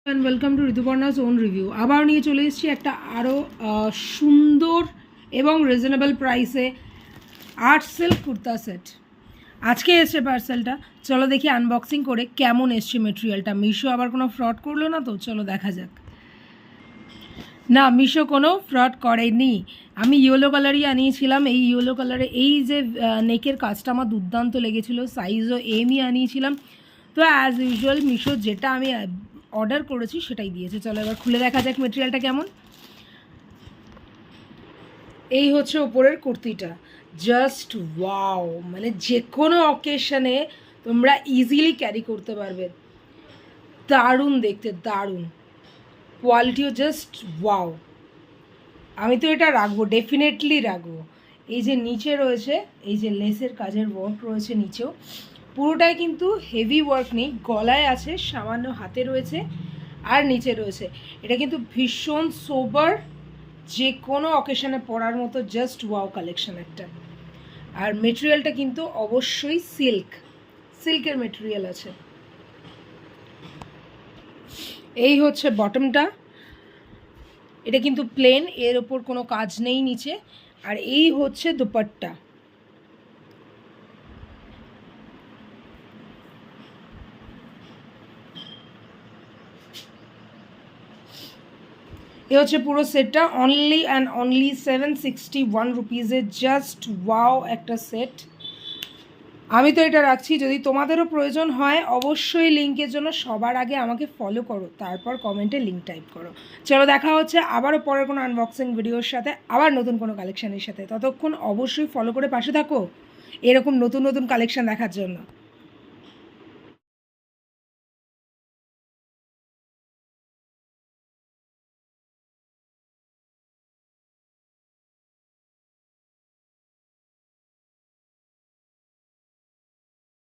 And welcome to Rituparna's own review. আবার নিয়ে চলে এসেছি একটা আরও সুন্দর এবং রিজনেবল প্রাইসে আর্ট সিল্ক কুর্তা সেট। আজকে এসছে পার্সেলটা, চলো দেখি আনবক্সিং করে কেমন এসছে মেটেরিয়ালটা। মিশো আবার কোনো ফ্রড করলো না তো? চলো দেখা যাক। না, মিশো কোনো ফ্রড করেনি। আমি ইয়েলো কালারই আনিয়েছিলাম। এই ইয়েলো কালারে এই যে নেকের কাজটা আমার দুর্দান্ত লেগেছিলো, সাইজও এমই আনিয়েছিলাম। তো অ্যাজ ইউজুয়াল মিশো যেটা আমি অর্ডার করেছি সেটাই দিয়েছে। চলো এবার খুলে দেখা যাক মেটেরিয়ালটা কেমন। এই হচ্ছে ওপরের কুর্তিটা, জাস্ট ওয়াও, মানে যে কোনো অকেশনে তোমরা ইজিলি ক্যারি করতে পারবে। দারুণ দেখতে, দারুণ কোয়ালিটিও জাস্ট ওয়াও। আমি তো এটা রাখবো, ডেফিনেটলি রাখবো। এই যে নিচে রয়েছে, এই যে লেসের কাজের ওয়ার্ক রয়েছে নিচেও, পুরোটাই কিন্তু হেভি ওয়ার্ক নেই, গলায় আছে, সামান্য হাতে রয়েছে আর নিচে রয়েছে। এটা কিন্তু ভীষণ সোবার, যে কোনো অকেশনে পরার মতো জাস্ট ওয়াও কালেকশন একটা। আর মেটেরিয়ালটা কিন্তু অবশ্যই সিল্কের মেটেরিয়াল আছে। এই হচ্ছে বটমটা, এটা কিন্তু প্লেন, এর ওপর কোনো কাজ নেই নিচে। আর এই হচ্ছে দুপাট্টা। এ হচ্ছে পুরো সেটটা, অনলি অ্যান্ড অনলি 761 রুপিজে। জাস্ট ওয়াও একটা সেট। আমি তো এটা রাখছি, যদি তোমাদেরও প্রয়োজন হয় অবশ্যই লিঙ্কের জন্য সবার আগে আমাকে ফলো করো, তারপর কমেন্টে লিঙ্ক টাইপ করো। চলো দেখা হচ্ছে আবারও পরের কোনো আনবক্সিং ভিডিওর সাথে, আবার নতুন কোনো কালেকশানের সাথে। ততক্ষণ অবশ্যই ফলো করে পাশে থাকো এরকম নতুন নতুন কালেকশান দেখার জন্য।